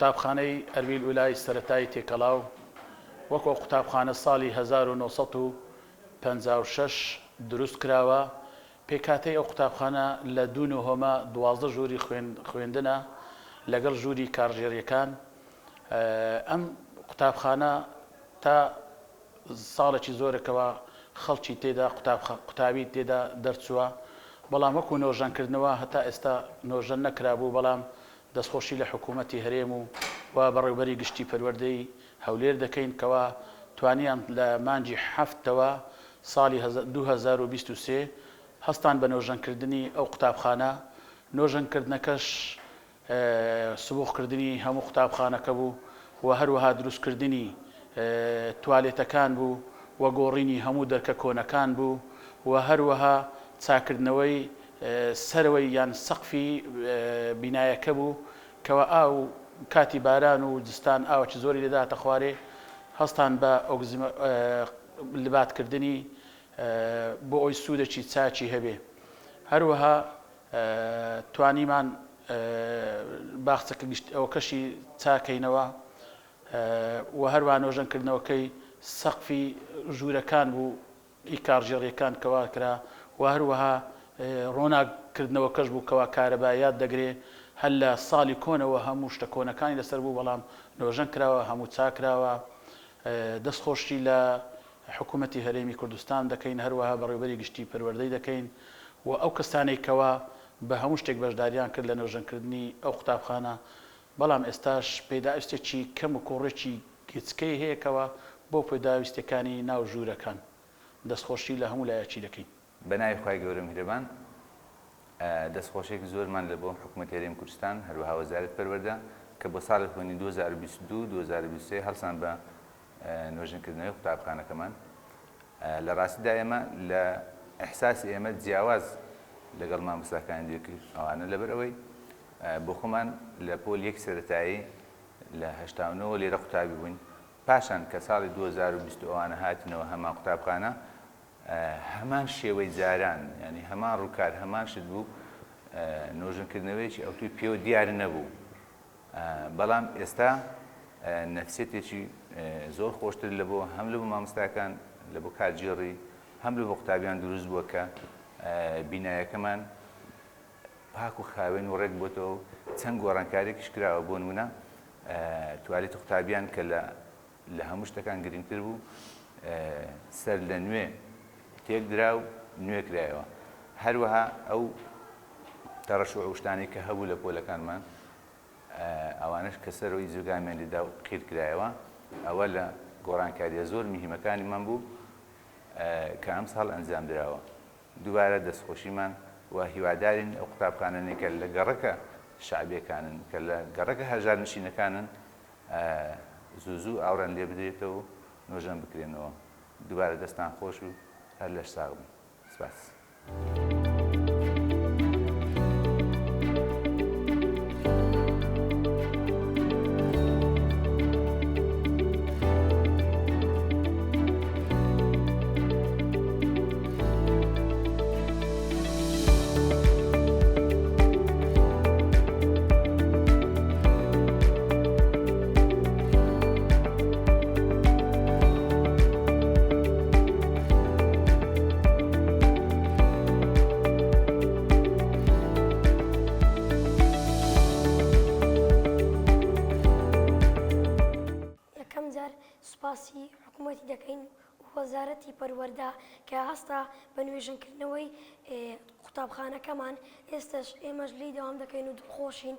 قوتابخانەی ئەربیل وولای سەرەتایی تێکەڵاو وەکو قوتابخانە ساڵی 1956 دروست کراوە. پێکاتەی ئەو قوتابخانە لە 12 ژووری خوێندنە لەگەڵ ژووری کارژێریەکان. ئەم قوتابخانە تا ساڵێکی زۆرێکەوە خەڵکی تێدا قوتابی تێدا دەرچووە، بەڵام وەکو نۆژەنکردنەوە هەتا ئێستا نۆژەن نەکرابوو، بەڵام دەستخۆشی لە حکوومەتی هەرێم و بەڕێوەبەری گشتی پەروەردەی هەولێر دەکەین کەوا توانیان لە مانجی هەفتەوە ساڵی 2023 هەستان بە نۆژەنکردنی ئەو قوتابخانە. نۆژەنکردنەکەش سبووخکردنی هەموو قوتابخانەکە بوو و هەروەها دروستکردنی توالێتەکان بوو و گۆڕینی هەموو دەرکە کۆنەکان بوو و هەروەها چاکردنەوەی سەرەوەی یان سەقفی بینایەکە بوو کەوە ئاو کاتی باران و جستان ئاوەکی زۆری لێداتە خوارێ. هەستان بە لباتکردنی بۆ ئەوی سوودێکی چاکی هەبێ. هەروەها توانیمان باخچەکە ئەوە کەشی چاکەینەوە و هەروە نۆژەنکردنەوەکەی سەقفی ژوورەکان بوو ئیکارژێڕیەکان کەوا کرا و هەروەها ڕۆناکردنەوەکەش بوو کەوا کارەبایات دەگرێ. هەل لە ساڵی کۆنەوە هەموو شتە کۆنەکانی لەسەر بوو، بەڵام نۆژەن کراوە، هەموو چاکراوە. دەستخۆشی لە حکوومەتی هەرێمی کوردستان دەکەین، هەروەها بەڕێوەبەری گشتی پەروەردەی دەکەین و ئەو کەسانەی کەوا بە هەموو شتێک بەشداریان کرد لە نۆژەنکردنی ئەو قوتابخانە، بەڵام ئێستاش پێداویستێکی کەم و کوڕێکی گچکەی هەیەکەوە بۆ پێداویستەکانی ناو ژوورەکان. دەستخۆشی لە هەموو لایەکی دەکەین. بەناوی خوای گەورە میهرەبان، دەستخۆشێک زۆرمان لە بۆ حکوومەتی هەرێمی کوردستان هەروەها وەزارەت پەروەردە کە بۆ ساڵی خوێنی 2022-2023 هەڵسان بە نۆژەنکردنەوەی قوتابخانەکەمان. لە ڕاستیدا ئێمە لە ئەحساسی ئێمە جیاواز لەگەڵ مامۆستاکانی دیکرد ئەوانە لەبەرەوەی بۆ خۆمان لە پۆل یەک سەرەتایی لە 89 لێرە قوتابی بووین. پاشان کە ساڵی 2020 ئەوانە هاتنەوە هەمان قوتابخانە هەمان شێوەی جاران، ینی هەمان ڕووکار هەمان شت بوو، نۆژەنکردنەوەیکی ئەوتوی پێوە دیار نەبوو. بەڵام ئێستا نەفسێتێکی زۆر خۆشتر لە بۆ هەم لە بۆ مامۆستاکان لە بۆ کارگێڕی هەم لە بۆ قوتابیان دروست بووە کە بینایەکەمان پاک و خاوێن و ڕێک بۆتەوە. چەند گۆڕانکاریەکیش کراوە بۆ نمونە توالێتی قوتابیان کە لە هەموو شتەکان گرنگتر بوو، سەر لە نوێ تێک درا و نوێ کرایەوە. هەروەها ئەو تەڕەشوع و شتانی کە هەبوو لە پۆلەکانمان ئەوانش کە سەرەوەی جێگامیان لێدا و قیر کرایەوە. ئەوە لە گۆڕانکاریە زۆر میهمەکانیمان بوو کە ئەم ساڵ ئەنجام درراوە. دووبارە دەستخۆشیمان و هیوادارین ئەو قوتابخانانێک کە لە گەڕەکە شعبیەکانن کە لە گەڕەکە هەژار نشینەکانن زوو ئاوڕان لێ بدرێتەوە و نۆژەن بکرێنەوە. دووبارە دەستان خۆش و هەر لەش ساغ بن. سپاس. سوپاسی حکوومەتی دەکەین وەزارەتی پەروەردە کە هەستا بە نوێژەنکردنەوەی قوتابخانەکەمان. ئێستش ئێمەش لی دەوام دەکەین و دڵخۆشین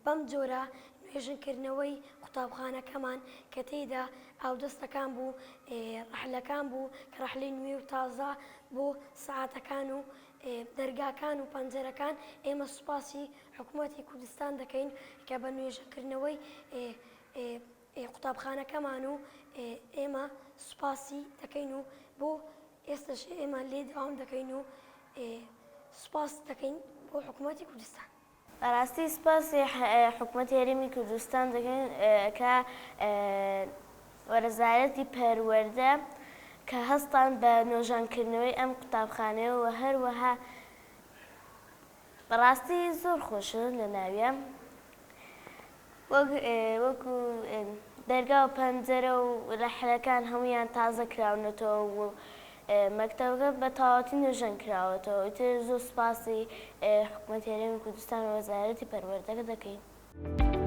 بەم جۆرە نوێژنکردنەوەی قوتابخانەکەمان کە تێیدا ئاودەستەکان بوو، ڕەحلەکان بوو کە ڕەحلەی نوێ و تازە بۆ سەعاتەکان و دەرگاکان و پەنجەرەکان. ئێمە سوپاسی حکوومەتی کوردستان دەکەین کە بە نوێژەکردنەوەی قوتابخانەکەمان و ئێمە سوپاسی دەکەین و بۆ ئێستش ئێمە لێ داوام دەکەین و سوپاس دەکەین بۆ حکوومەتی کوردستان. بەڕاستی سوپاسی حکوومەتی هەرێمی کوردستان دەکەین کە وەزارەتی پەروەردە کە هەستان بە نۆژانکردنەوەی ئەم قوتابخانەیە و هەروەها بەڕاستی زۆر خۆشن لە ناویە. وەکو دەرگا و پەنجەرە و ڕەحلەکان هەمویان تازە کراونەتەوە و مەکتەبەکە بە تەواوەتی نوێژەن کراوەتەوە. ئیتر زۆر سوپاسی حکوومەت هێرێمی کوردستان و وەزارەتی پەروەردەکە دەکەین.